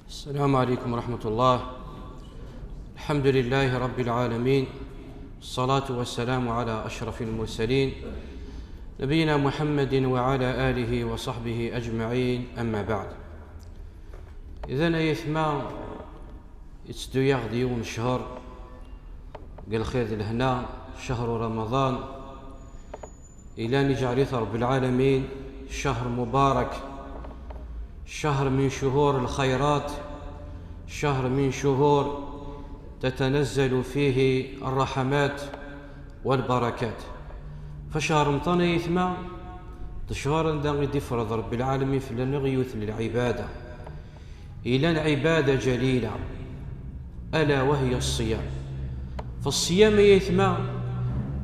السلام عليكم ورحمة الله. الحمد لله رب العالمين، الصلاة والسلام على أشرف المرسلين نبينا محمد وعلى آله وصحبه أجمعين. أما بعد، إذن يثما يتسدو يغدي يوم الشهر قال خير الهنا شهر رمضان إلى نجعل رب العالمين شهر مبارك، شهر من شهور الخيرات، شهر من شهور تتنزل فيه الرحمات والبركات. فشهر رمضان يثما تشهر داغي فرض رب العالمين في لنغيوث للعبادة إلى العبادة جليلة ألا وهي الصيام. فالصيام يثما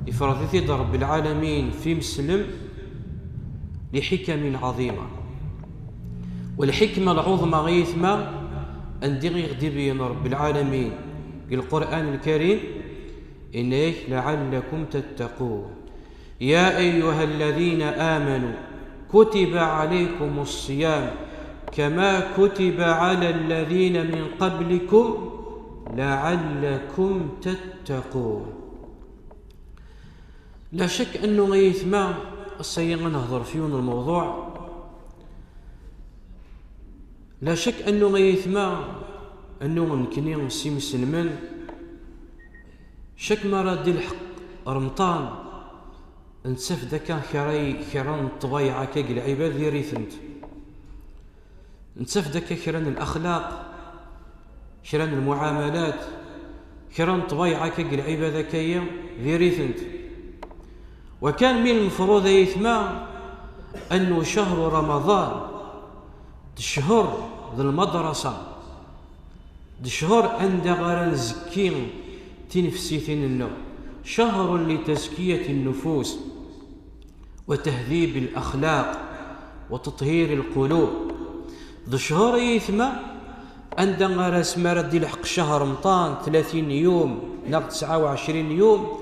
يفرض رب العالمين في مسلم لحكم عظيمة، والحكمة العظمى غيثما أن يغدي بين رب العالمين بالقرآن الكريم إنك لعلكم تتقون يا أيها الذين آمنوا كتب عليكم الصيام كما كتب على الذين من قبلكم لعلكم تتقون. لا شك أنه غيثما السيئة نهضر فيون الموضوع، لا شك أنه غيثما أنه ممكن نسي مسلمان شك مرة دي الحق رمضان نتسف داكا خيران الطبيعة كاك العباد اللي ريثنت، نتسف داكا خيران الأخلاق، خيران المعاملات، خيران الطبيعة كاك العبادة كايا اللي ريثنت. وكان من المفروض يثما أنه شهر رمضان الشهر ذي المدرسة، الشهر عند غير زكين تنفسيتين النوم، شهر لتزكية النفوس وتهذيب الأخلاق وتطهير القلوب. ذو شهر يثما عند غير اسمار دي الحق شهر رمضان 30 يوم ناق 29 يوم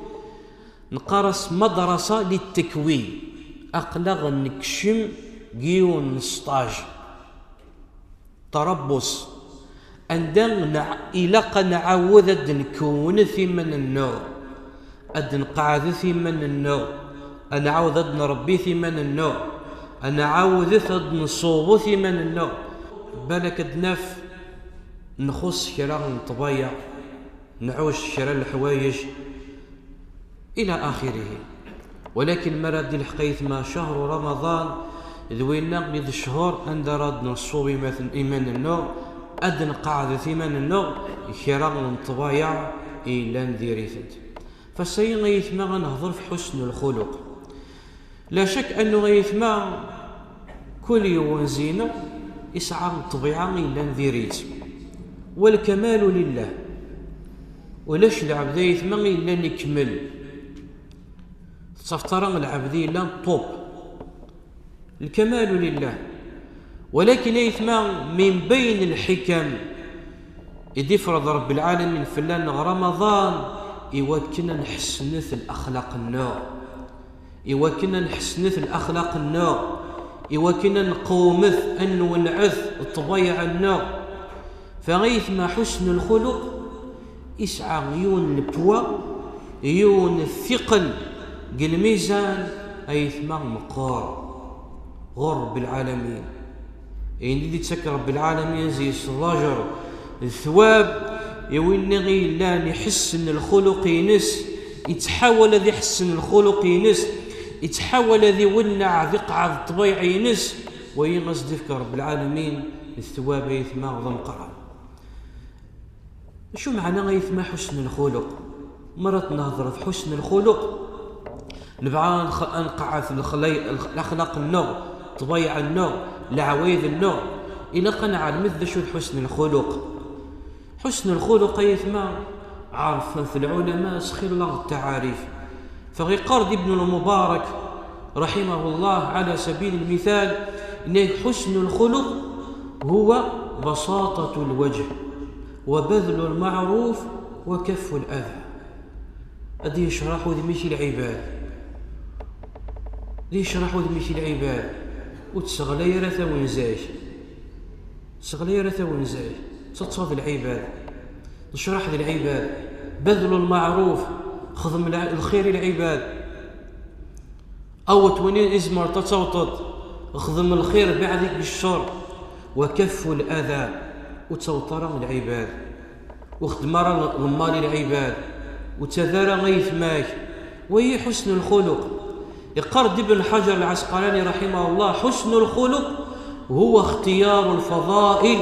نقرس مدرسة للتكوين أقلغ نكشم جيون نسطاج تربص عندنا إلاقا نعوذ نكون في من النور أدن قاعد في من النور، أنا عاوذ أدن ربي في من النور، أنا عاوذ أدن صوب في من النور. بالك دناف نخص كرا نطبيع نعوش كرا الحوايج إلى آخره. ولكن مراد الحقيث ما شهر رمضان ذوينا بذ الشهور عند راد نصوب مثل إيمان النور أدن قاعدة إيمان النور كرا نطبيع إلى نديريثنت. فالسيد غيثما غنهضر في حسن الخلق. لا شك أنه غيثما كل يوم زينة يسعى الطبيعة إلى نديريت، والكمال لله، ولاش العبد يثما إلا نكمل تفترى العبد إلا طوب، الكمال لله. ولكن يثما من بين الحكم إذ فرض رب العالمين في رمضان يوكلنا نحسنث الأخلاق النور، يوكلنا نحسنث الأخلاق النور، يوكلنا نقومث أن ونعث الطبيعة النور. فغيث ما حسن الخلق يسعى يون البوا يون الثقل قل ميزان أيثما مقار غرب العالمين اللي تسكر رب العالمين زي الصلاجر الثواب يوين غي لا يحسن الخلق ينس يتحول ذي يحسن الخلق ينس يتحول ذي ونع ذقع الطبيعة ينس وينغز ذفك رب العالمين الثواب يثما ضم قرار. شو معنى غيثما حسن الخلق؟ مرة نهضر في حسن الخلق نبغى نقع في الأخلاق النور، طبيعة النور، العوايد النور، إلا قنع مثل شو حسن الخلق. حسن الخلق يثما عارف في العلماء سخير الله التعاريف. فغيقرد ابن المبارك رحمه الله على سبيل المثال إن حسن الخلق هو بساطة الوجه وبذل المعروف وكف الأذى. أدي يشرحوا ذي مشي العباد، ذي يشرحوا ذي مشي العباد وتسغلي رثا ونزاج، تسغلي رثا ونزاج تصاد العباد، نشرح للعباد، بذل المعروف، خدم الخير العباد، أو توني إزمر تتوطط خدم الخير بعدك بالشر، وكف الأذى وتوطر العباد، وخدمر المال العباد، وتذارى غيثماك، وهي حسن الخلق. يقرد ابن حجر العسقلاني رحمه الله: حسن الخلق هو اختيار الفضائل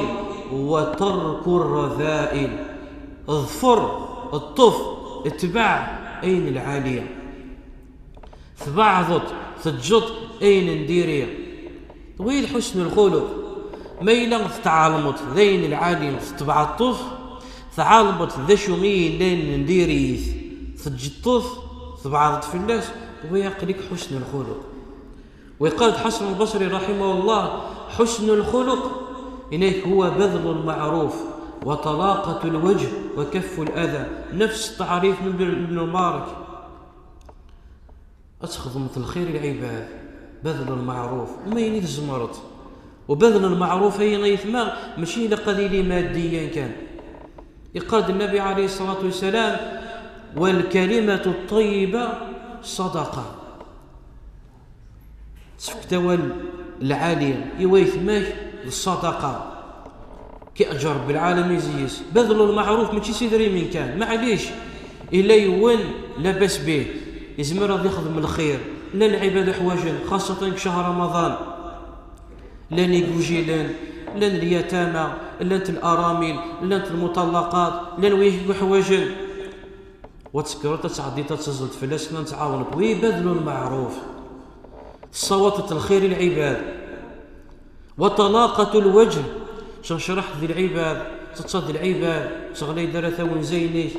وترك الرذائل. اظفر الطف اتبع أين العالية، ثبعضت تجد أين نديرية. وين حسن الخلق؟ ما إلا تعالمت ذين العالية تتبع الطف، تعالمت ذا شمين لين نديريث تجطف تبعضت في الناس، ويقلك حسن الخلق. ويقال حسن البصري رحمه الله: حسن الخلق إنك هو بذل المعروف وطلاقة الوجه وكف الأذى. نفس تعريف من ابن المبارك. أتخذ مثل خير العباد، بذل المعروف وما ينيد زمرت. وبذل المعروف هي غيثما ماشي لقليل ماديا كان. يقال النبي عليه الصلاة والسلام: والكلمة الطيبة صدقة. تفكتوى العالية يويثماك الصدقة كأجر بالعالم يزيس. بذل المعروف ماشي سيدري من كان، معليش إلا يون لبس به، يزمر راضي يخدم الخير. لا العباد حواجا خاصة شهر رمضان، لا نيجوجيلان، لا اليتامى، لا الأرامل، لا المطلقات، لا نويجو حواجا. وتسكروا تتعدي تتزلط فلاس نتعاونك. ويبذل المعروف، صوتة الخير العباد، وطلاقة الوجه. شرح ذي العباد تتصد العباد تغلي درثة ونزيني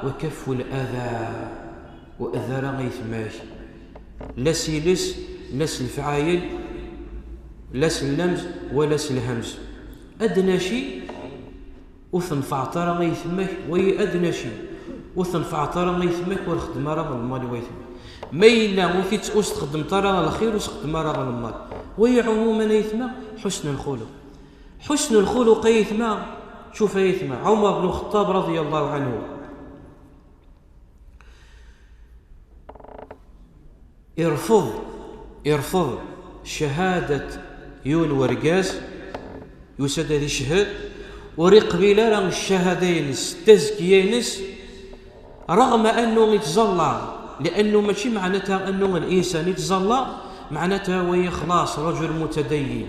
وكف الأذى وأذى غيثماش. لا سيلس لا الفعايل لا اللمز ولا الهمز. أدنى شيء وثنفع ترى غيثماك، وهي أدنى شيء وثنفع ترى غيثماك والخدمة راه المال ويثماك. ما إلا وفي تأوس تخدم ترى الخير وتخدم راه المال. وهي عموما يثمى حسن الخلق. حسن الخلق يثمى. شوف يثمى عمر بن الخطاب رضي الله عنه يرفض شهادة يون ورقاس يسد هذه الشهاد ورقبيلا راه الشهادينس تزكيينس، رغم أنه يتزلى، لأنه ماشي معناتها أنه الإنسان يتزلى معناتها هو يخلاص رجل متدين.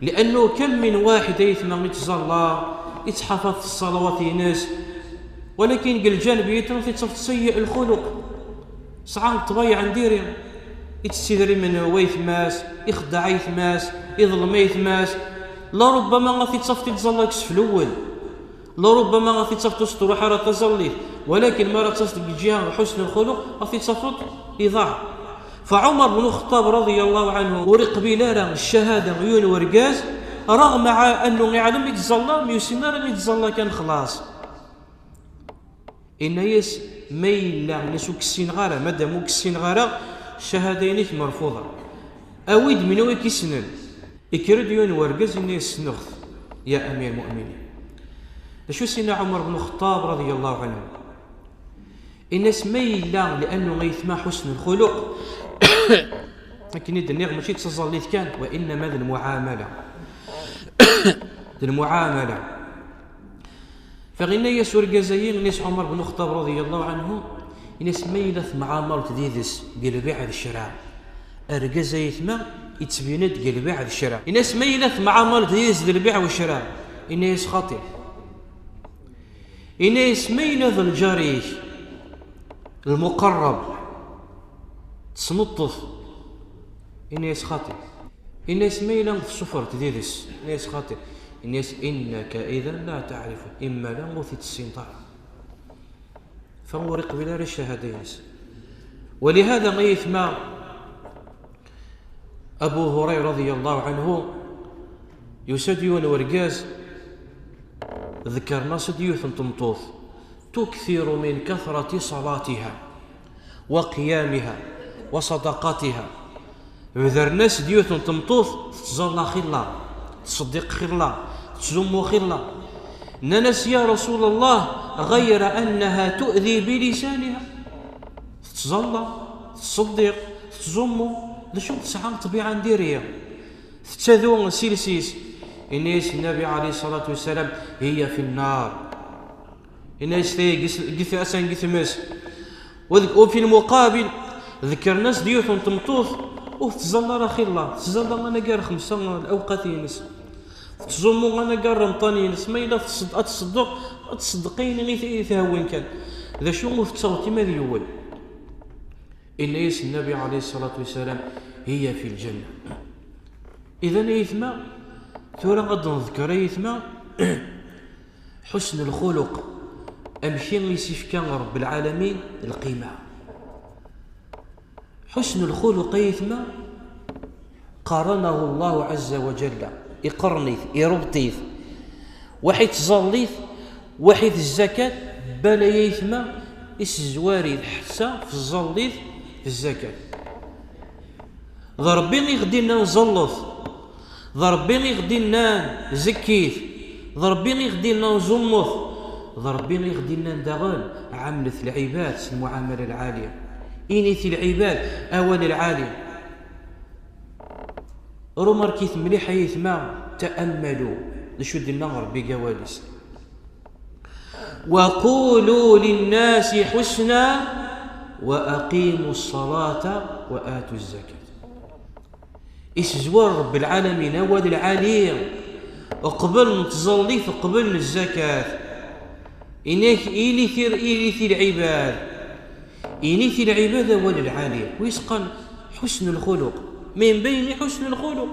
لأنه كم من واحد يثمى يتزلى يتحفظ في الصلوات ناس، ولكن قل جانبية تتصف سيء الخلق، صعب طبيعة نديري يتسيدري من هو يثماس، يخدع يثماس، يظلم يثماس. لربما غادي تصف تتزلى في الأول، لربما غادي تصف تستر حارة تزليت، ولكن ما تصف الجهة حسن الخلق غادي تصف يضاع. فعمر بن الخطاب رضي الله عنه ورق بلارا الشهادة عيون ورقاز، رغم أنه يعلم يتزلى ميسينا راه يتزلى كان خلاص. إن يس ميلا نسو كسين غارة مادام كسين غارة شهادينك مرفوضة. أويد من هو كيسنن يكرد يون ورقاز إن يسنخ يا أمير المؤمنين. شو سيدنا عمر بن الخطاب رضي الله عنه الناس ميلا لأنه غيثما حسن الخلق لكن الدنيا ماشي تصليت كان، وإنما المعاملة. فغينا يسور جزايين الناس عمر بن الخطاب رضي الله عنه الناس ميلة معاملة ديدس قال بيع الشراء الرجزايت ما يتبينت قال بيع الشراء. الناس ميلة معاملة ديدس قال بيع والشراء. الناس خاطئ. الناس ميلة الجاري المقرب تصنطف. الناس خاطئ. الناس ميلة في السفر تديدس. الناس خاطئ. الناس إنك إذا لا تعرف إما لا موثي السنطار، فهو رق بلا الشهادين. ولهذا غيث ما أبو هريرة رضي الله عنه يسديون ورقاز ذكرنا سديوث تمطوث تكثر من كثرة صلاتها وقيامها وصدقاتها بذر الناس ديوث تمطوث تتزلى خير الله تصدق خير الله تزمو خير الله. ناس يا رسول الله غير أنها تؤذي بلسانها تتزلى تصدق تزمو لشو تسعى طبيعة نديرية تتذو سيلسيس. إنيس النبي عليه الصلاة والسلام هي في النار. إنيس قث أسان قثمس. وفي المقابل ذكر ناس ديوث تمطوث وتزلى رخي الله تزلى أنا قار 5 الأوقات ينس تزمو أنا قار رمطان ينس ما إلا تصدقين غير ثهوين كان ذا شو مفتوتي ماذا يول. إنيس النبي عليه الصلاة والسلام هي في الجنة. إذا يثمى ثورة غد نذكر يثمى حسن الخلق أمشي يسيف كان رب العالمين القيمة. حسن الخلق يثمى قارنه الله عز وجل يقرنيث يربطيث واحد تزليث واحد الزكاة بلا يثمى الزواري حتى في الزليث في الزكاة. ضربيني غدينا نزلط ضربيني غدينا زكيث ضربيني غدينا نزمط ضربيني غدينا ندغل عملت العباد المعاملة العالية إنيث العباد أول العالية. رومر كيث مليح يثمى تأملوا لشو دينا ربي قواليس. وقولوا للناس حسنا وأقيموا الصلاة وآتوا الزكاة. إسزوار رب العالمين أول العالية وقبل نتزليث وقبل الزكاة. إليث العباد إنيث العباد أول العالية ويسقن حسن الخلق من بين حسن الخلق.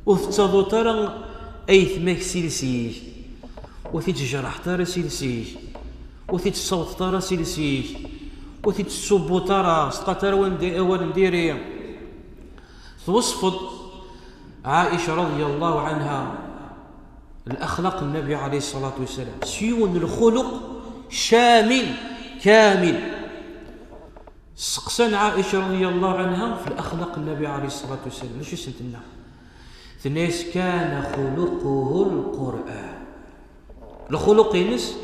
وفتضو ترى أيثمك سلسيش وتتجرح ترى سلسيش وتتصوت ترى سلسيش وتتصبو ترى سقطر أول نديري. توصفت عائشة رضي الله عنها الأخلاق النبي عليه الصلاة والسلام سيون الخلق شامل كامل. سقسان عائشة رضي الله عنها في الأخلاق النبي عليه الصلاة والسلام ليش سنتنا ثنيس كان خلقه القرآن. الخلق ينس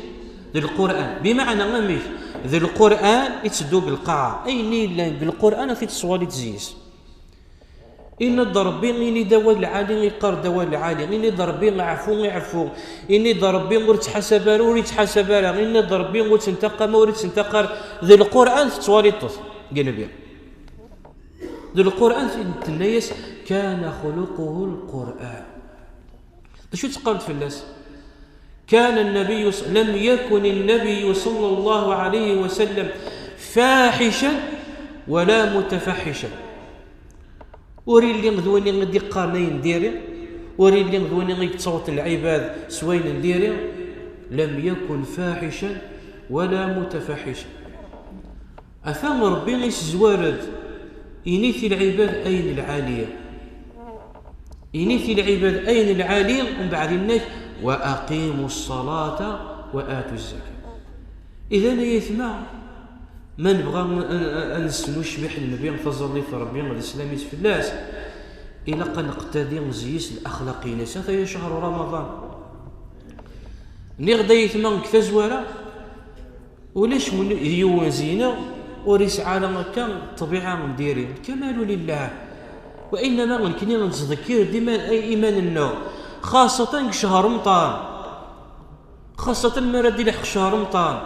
ذي القرآن بمعنى غميش ذي القرآن يتسدو بالقاعة أي نيل بالقرآن في تصوالي تزيس. إن ضربين إني دوال العالي يقر دوال العالي إني ضربين عفو إني ضربين وريت حسبان وريت حسبان إني ضربين وريت انتقم وريت انتقر ذي القرآن في تصوالي الطف قال بيا ذي القرآن في الناس كان خلقه القرآن. شو تقالت في الناس كان النبي لم يكن النبي صلى الله عليه وسلم فاحشا ولا متفحشا. وري اللي غدواني غدي قارنين نديري وري اللي غدواني غيتصوت العباد سوين نديري. لم يكن فاحشا ولا متفحشا. أفهم ربي غيسزوارد إنيث العباد أين العالية إنيث العباد أين العالية ومن بعد الناس وأقيموا الصلاة وآتوا الزكاة. إذا يثمع ما نبغى نسنو شبيح النبي نفضل في ربي الإسلام في الناس إلا قنقتدي مزيس الأخلاقي ناس. هذا شهر رمضان ني غدا يثمع كتزوارا ولاش يوان زينة وريس عالم كان طبيعة مديرين الكمال لله. وإنما غنكني نتذكر ديما أي إيمان النوم خاصة شهر رمضان خاصة مرة لحق شهر رمضان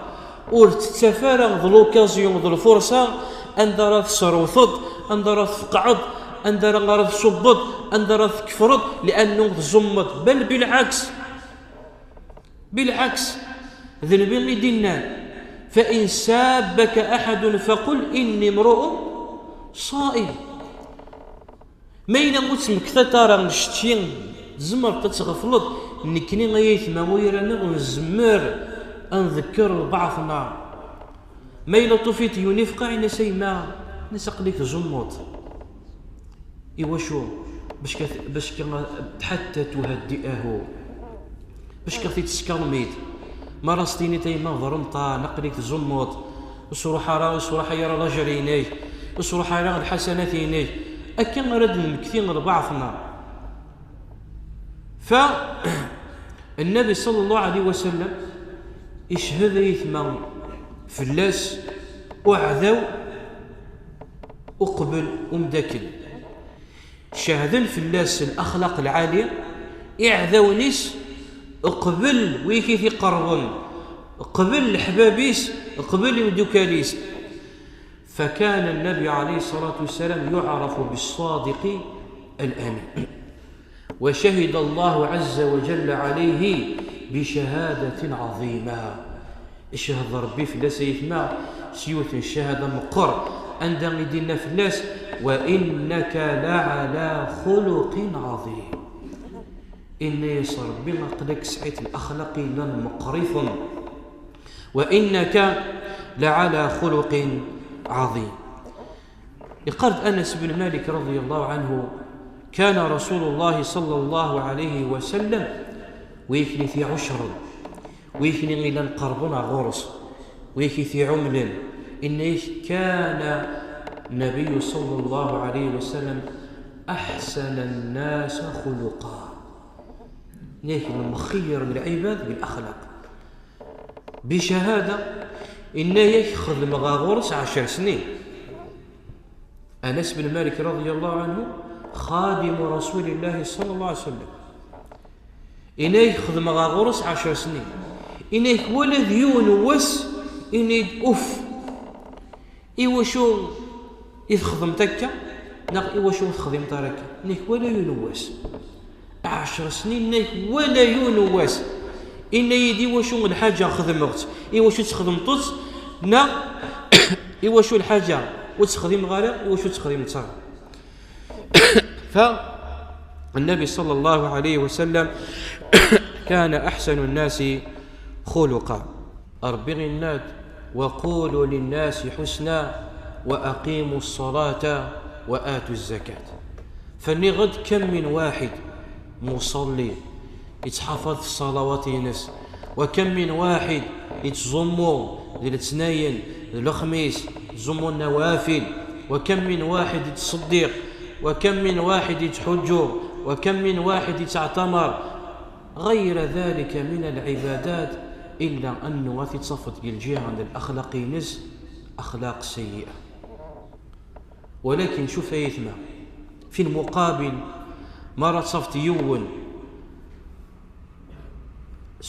ورتتفارغ ذو لوكازيون ذو الفرصة أن راه تصروفض أن راه تقعد أن راه تصبط أن راه تكفرض لأنه تزمط. بل بالعكس ذنبي اللي دينا فإن سابك أحد فقل إني امرؤ صائم. ما إلا قلت ترى نشتين زمر تتغفلط نكني غيثما ويرانا ونزمر أنذكر بعضنا ما إلا طفيت يونيفقا عنا سيما نسق لك زموط إيوا شو باش حتى تهدئه باش كثي تسكرميت ما راستيني تيما ضرمطا نقليك زموط وصروحا راه يرى لاجريني وصروحا راه الحسنات يني أكن رد المكثين بعضنا. فالنبي صلى الله عليه وسلم يشهد يثمن فلاس وعذو وقبل ومدكن. شاهد الفلاس الأخلاق العالية يعذو نيس قبل ويكي في قربن قبل الحبابيس قبل المدوكاليس. فكان النبي عليه الصلاة والسلام يعرف بالصادق الأمين، وشهد الله عز وجل عليه بشهادة عظيمة. الشهد ربي في الناس يثمع سيوت الشهادة مقر عندما يدينا في الناس وإنك لعلى خلق عظيم. إن يسر ربي ما قدك سعيت الأخلاق لن مقرف وإنك لعلى خلق عظيم. يقول أنس بن مالك رضي الله عنه كان رسول الله صلى الله عليه وسلم ويكني في عشر ويكني إلى قربنا غرس ويكني في عمل. إن كان النبي صلى الله عليه وسلم أحسن الناس خلقا. لكن المخير العباد بالأخلاق بشهادة إنه يأخذ مغاغورس 10 سنين. أنس بن مالك رضي الله عنه خادم رسول الله صلى الله عليه وسلم إنه يأخذ مغاغورس 10 سنين. إنه ولد يونوس إنه أف إيوشو يخدم تكا ناق إيوشو يخدم تركا. إنه ولا يونوس 10 سنين إنه ولا يونوس إنه يدي وشو الحاجة خدمت إيوشو تخدم طوس نا إيوشو الحاجة وتخدم غالا إيوشو تخدم تار. فالنبي صلى الله عليه وسلم كان أحسن الناس خلقا. أربغ الناس وقولوا للناس حسنا وأقيموا الصلاة وآتوا الزكاة. فنغد كم من واحد مصلي يتحفظ الصلوات ينس، وكم من واحد يتزمو للتنين للخميس يتزمو النوافل، وكم من واحد يتصدق، وكم من واحد يتحجر، وكم من واحد يتعتمر غير ذلك من العبادات، إلا أنه تتصفت بالجهة عند الأخلاق نز أخلاق سيئة. ولكن شوف يثمى في المقابل مرة صفت يون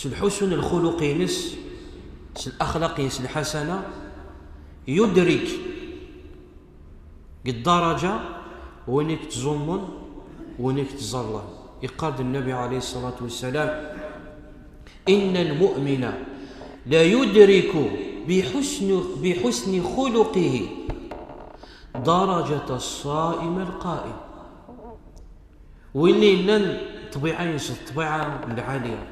الحسن الخلق نس الأخلاق نس الحسنة يدرك الدرجة وينك تزمن وينك تزلل. يقال النبي عليه الصلاة والسلام إن المؤمن لا يدرك بحسن خلقه درجة الصائم القائم. وإننا طبيعين الطبيعة العالية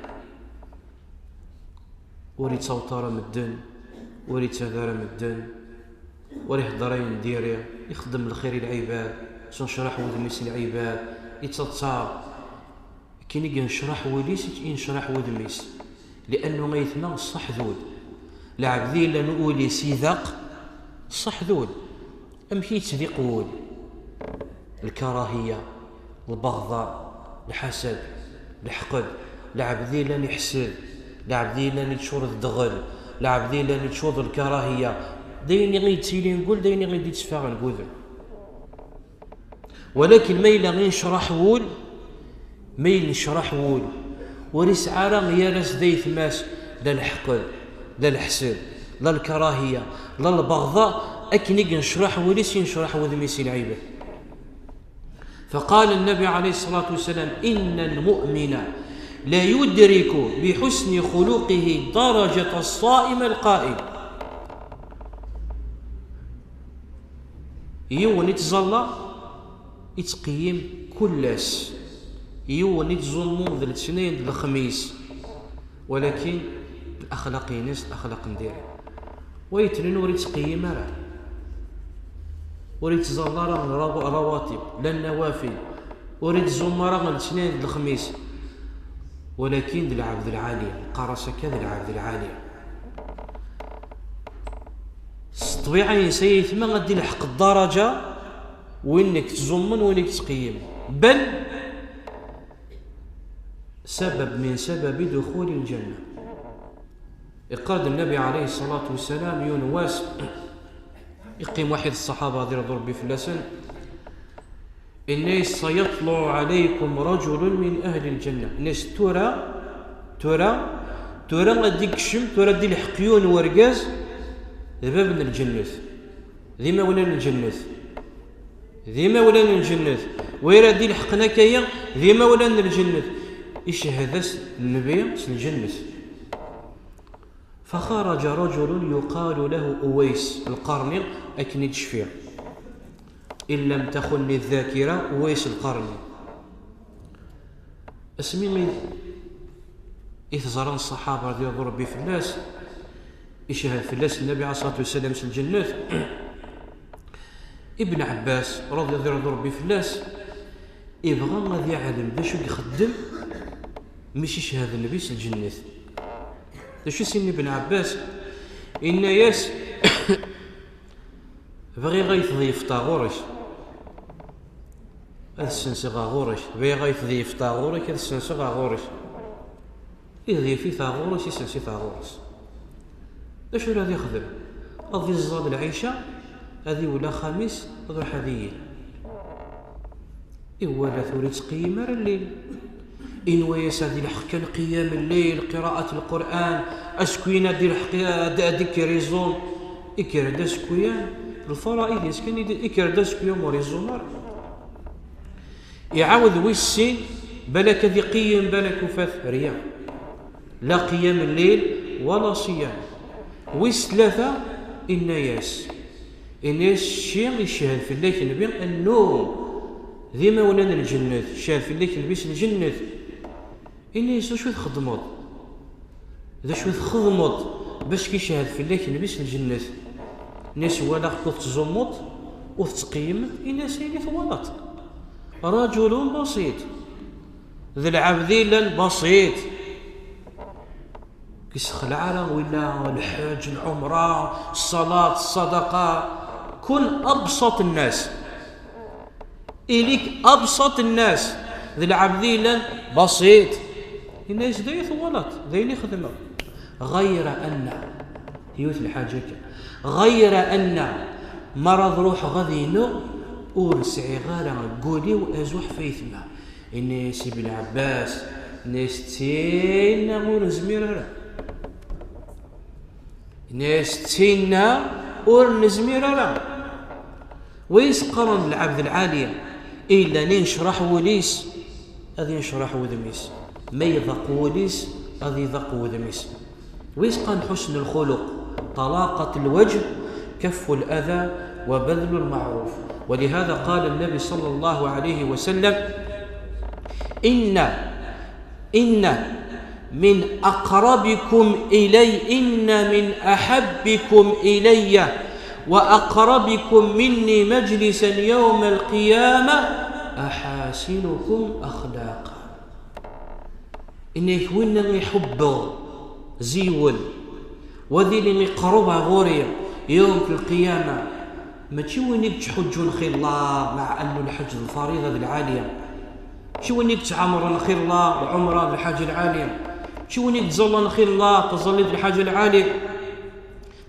وريت صوتارة مدن وريت سذارة مدن وريت هضرين ديري يخدم الخير العباد سنشرح ودميس العباد يتصار كي نجي نشرح وليس ينشرح ودميس لأنه ما يثنى الصح ذول لعبذي إلا نقولي سيذاق الصح ذول أمشي تذيق وول الكراهية البغضاء الحسد الحقد لعبذي إلا نحسد لعبذي إلا نتشور الدغل لعبذي إلا نتشور الكراهية دايني غير تسيلي نقول دايني غير تسفاغ نقول. ولكن ما إلا غير نشرح وول ما إلا نشرح وول وريس عارم يا راس دايث ماس لا الحقد لا الحسد لا الكراهية لا البغضاء أكنيك نشرح وليس نشرح وذميسي العيبة. فقال النبي عليه الصلاة والسلام إن المؤمن لا يدرك بحسن خلقه درجة الصائم القائم. يوم يتزلى يتقيم كلاس يوم يتظلموا ذا الاثنين ذا الخميس، ولكن الأخلاق ناس الأخلاق ندير ويترين وريت تقيم راه وريت تزلى راه رواتب لا النوافل وريت زوم راه الاثنين ذا الخميس، ولكن ذا العبد العالية قرصة كذا العبد العالية الطبيعة ينسي ثم غادي لحق الدرجة وإنك تزمن وإنك تقيم، بل سبب من سبب دخول الجنة. يقال النبي عليه الصلاة والسلام ينواس يقيم واحد الصحابة رضي الله ربي في اللسن: الناس سيطلع عليكم رجل من أهل الجنة. الناس ترى غاديك الشم، ترى دي الحقيون ورقاز ذباب من الجنة، ذيما ولا الجنة، ذيما ولا الجنة، ويرا دي الحقنا كيا ذيما ولا الجنة. إيش هذا النبي في الجنة؟ فخرج رجل يقال له أويس القرني، أكني تشفيع إن لم تخني الذاكرة، أويس القرني. اسمي من إثزران الصحابة رضي الله ربي في الناس يشهد في الناس النبي عليه الصلاة والسلام في الجنة. ابن عباس رضي الله ربي في الناس يبغى غادي يعلم باش يخدم ماشي يشهد النبي في الجنة. شو سن ابن عباس؟ إن ياس بغي غيتضيف طاغورش، هذا السنس غاغورش، بغي غيتضيف طاغورش، هذا السنس غاغورش، يضيف في ثاغورش يسنسي ثاغورش. اش غادي يخدم؟ غادي يزاد العشاء هذه ولا خميس تروح هذه ولا ثوري تقيم الليل، إن وياس هذه الحكا قيام الليل، قراءة القرآن، أسكوينة ديال هذيك ريزون إكردا سكويان الفرائض يسكن إكردا سكويان وريزونار يعاود ويسين بالك ذي قيم بالك وفاث رياء، لا قيام الليل ولا صيام. ويس ثلاثة إن ياس الشيء يشهد في الليل النبي النوم ذي ما ولنا الجنة، شهد في الليل البيس الجنة. إني شو تخدمض ذا شو تخدمض باش كيشهد في الليل البيس الجنة. ناس ولا خطوط تزمط وتقيم الناس اللي ثوالط. رجل بسيط ذي العبذيل البسيط كيسخ العالم ولا الحج العمرة الصلاة الصدقة، كن أبسط الناس إليك أبسط الناس ذي العبذيل بسيط. الناس ذي ثوالط ذي اللي خدمه، غير أن هيوث الحاجة غير أن مرض روح غذينو ورسعي غالا قولي وأزوح فيثما. الناس ابن عباس ناس تينا ونزمير ناس تينا ونزمير ويسقرن العبد العالية إلا ننشرح وليس هذا ينشرح وذميس، ما يذق وليس هذا يذق وذميس. ويسقن حسن الخلق، طلاقة الوجه، كف الأذى، وبذل المعروف. ولهذا قال النبي صلى الله عليه وسلم: إن من أقربكم إلي، إن من أحبكم إلي وأقربكم مني مجلسا يوم القيامة أحاسنكم أخلاقا. إنه وين يحب زيول وذي اللي يقربها غوريا يوم في القيامة، ما تشوينك تحجون خير الله مع أنه الحج الفريضة العالية، تشوينك تعمرون خير الله العمرة بالحاجة العالية، تشوينك تزلون خير الله تظلي بالحاجة العالية،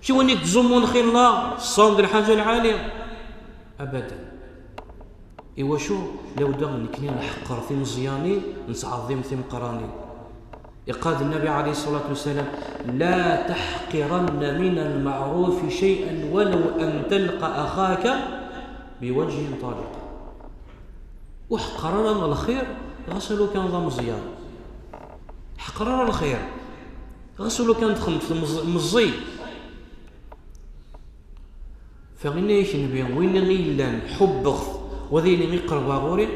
تشوينك تزمون خير الله الصوم بالحاجة العالية. أبدا. إيوا شو لو دغن كني نحقر في مزياني نتعظم في مقراني. يقال النبي عليه الصلاة والسلام: لا تحقرن من المعروف شيئا ولو أن تلقى أخاك بوجه طلق. وحقرنا الخير غسلوا كان ضم مزيان، حقرنا الخير غسلوا كان دخل في المزي. فغنيش نبي وين غيلان حب وذي اللي يقرب غوري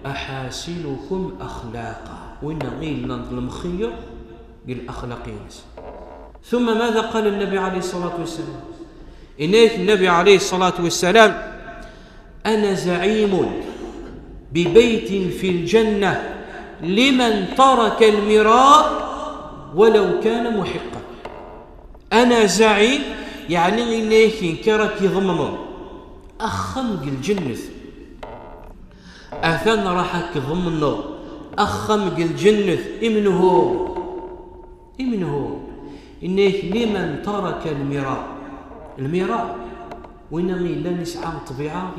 أحاسنكم أخلاقا، وين غيلان المخير للأخلاقيين. ثم ماذا قال النبي عليه الصلاة والسلام؟ إنه النبي عليه الصلاة والسلام: أنا زعيم ببيت في الجنة لمن ترك المراء ولو كان محقا. أنا زعيم يعني إنه كرك يضمم أخم الجنة أثن راح كضمن أخم الجنة إمنه إنك لمن ترك المراء وإنما إلا نسعى طبيعة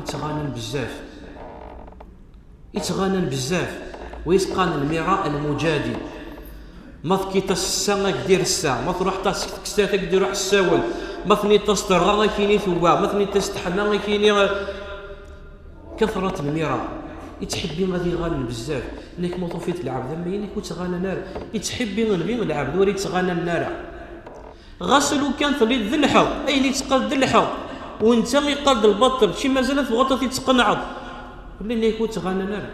يتغانن بزاف ويسقان المراء المجادل ما ثكي تسسا دير الساعة ما تروح تكستاتك دير روح الساول ما ثني تسترغى كيني ثوبا ما ثني تستحمى كيني كثرة المراء يتحبي غادي يغنن بزاف انك موطوفيت العبد اما انك وتغنى نار يتحبي غنبي العبد وري تغنى النار غسلو كان ثلي ذلحه اين يتقاد ذلحه وانت يقاد البطل شي مازال تبغى تتقنعض ولا انك وتغنى نار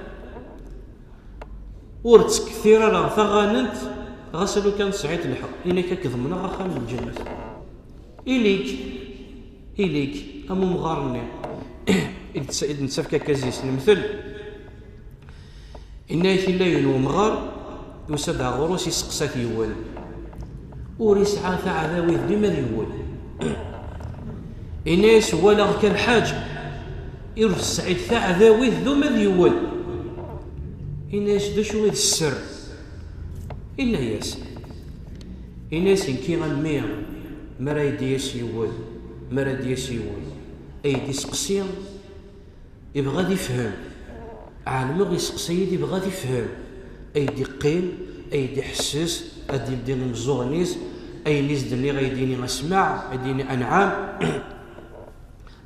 ورت كثير راه فغننت غسلو كان سعيت الحق انك كذمنا غا من الجنه اليك ام مغارني إذا نسفك كازيس المثل إنك لا ينو مغار يسدع غروس يسقسك يول وريسعى ثعذاوي بما يول إناس ولا كان حاج يرف سعيد ثعذاوي ذو يول إناس دشو السر إنا ياس إناس كي غنمية مرا يديس يول أيدي سقسيا يبغى يفهم عالم يسقسي يبغى يفهم ايدي قيل ايدي حسس ادي بديني مزوغنيس اي نيز دني غيديني غسمع يديني انعام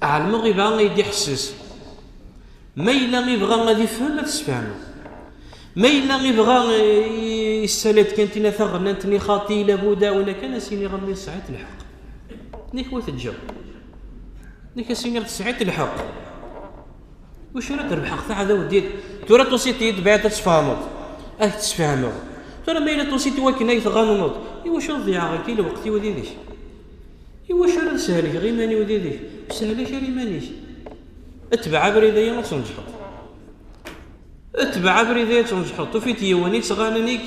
عالم يبغى يدي حسس ما الا يبغى غادي يفهم ما تسفهمو ما الا يبغى السالات كانتينا ثغننتني خاطي لابودا ولا كان سيني غمي ساعات الحق نيك وتجاوب نيك سيني ساعات الحق واش راه تربح تاع هذا وديك ترى توصيتي تبعت تفهموا تسفهموا ترى ما الا توصيتي وكنا يتغنوا واش نضيع غير كي الوقت وديديش واش راه سهل غير ماني وديديش سهل شي مانيش اتبع بريديه ما تنجحوا اتبع بريديه تنجحوا وفيت يواني تغاننيك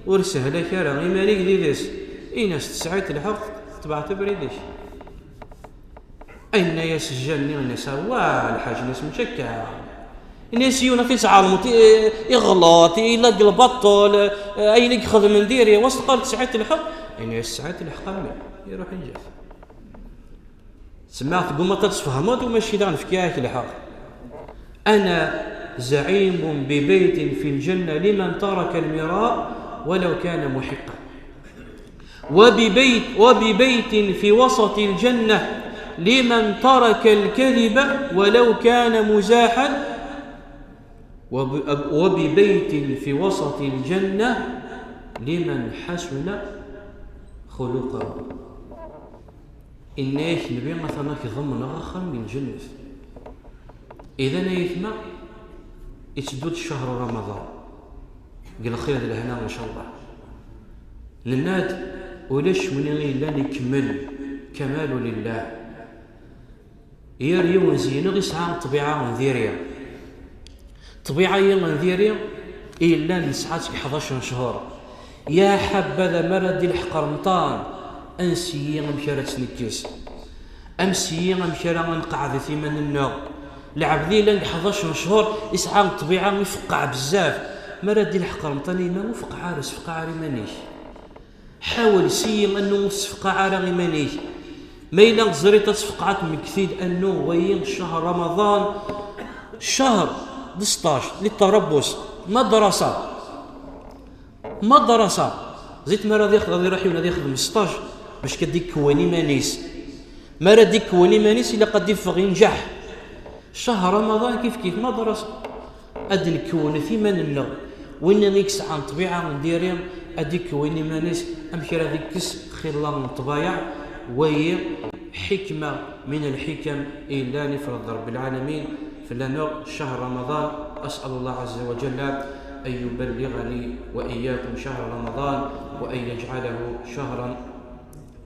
ورسهله كرا غير مانيك ديديس ناس تسعيت الحق تبعت بريديش أين يسجلني الناس الحاج ناس مشكع الناس يونا في تعالمو يغلط يلقى البطل أين يخدم نديري وسط قال ساعات الحق أين ساعات الحق يروح ينجح سمعت قوم تتفهمات وماشي دان في كياك الحق أنا زعيم ببيت في الجنة لمن ترك المراء ولو كان محقا وببيت في وسط الجنة لمن ترك الكذب ولو كان مزاحا وببيت في وسط الجنة لمن حسن خلقه إناش نبي مثلا كضمن غخا من الجنة إذا نيثما يتدود شهر رمضان قال خير لهنا إن شاء الله للناد وليش من إلا نكمل كمال لله يريون زينو غيسعى طبيعة نذيريا طبيعة نذيريا إلا نسعاتك 11 شهور يا حبذا مرد الحق رمضان أنسي مشارة نكيس أمسي مشارة نقعد في من النوم العبدي لان 11 شهور يسعى الطبيعة يفقع بزاف مرد الحق رمضان ما وفق عارس فقع عاري مانيش حاول سيم أنه مصفقع عاري مانيش ما إلا زريت تفقعت من كثير أنه وين شهر رمضان شهر 16 للتربص مدرسة زيت ما راضي ياخذ يروح ينادي يخدم 16 باش كديك كواني مانيس ما راه ديك كواني مانيس إلا قد يفغ ينجح شهر رمضان كيف مدرسة أدي نكون في من النغ وين نيكس عن طبيعة نديرهم أديك وين مانيس أمشي راه ديكس خير الله من طبايع وهي حكمة من الحكم إلا نفرض رب العالمين فلنا شهر رمضان أسأل الله عز وجل أن يبلغني وإياكم شهر رمضان وأن يجعله شهرا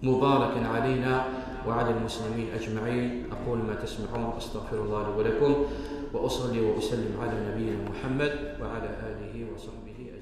مباركا علينا وعلى المسلمين أجمعين. أقول ما تسمعون أستغفر الله لي ولكم وأصلي وأسلم على نبينا محمد وعلى آله وصحبه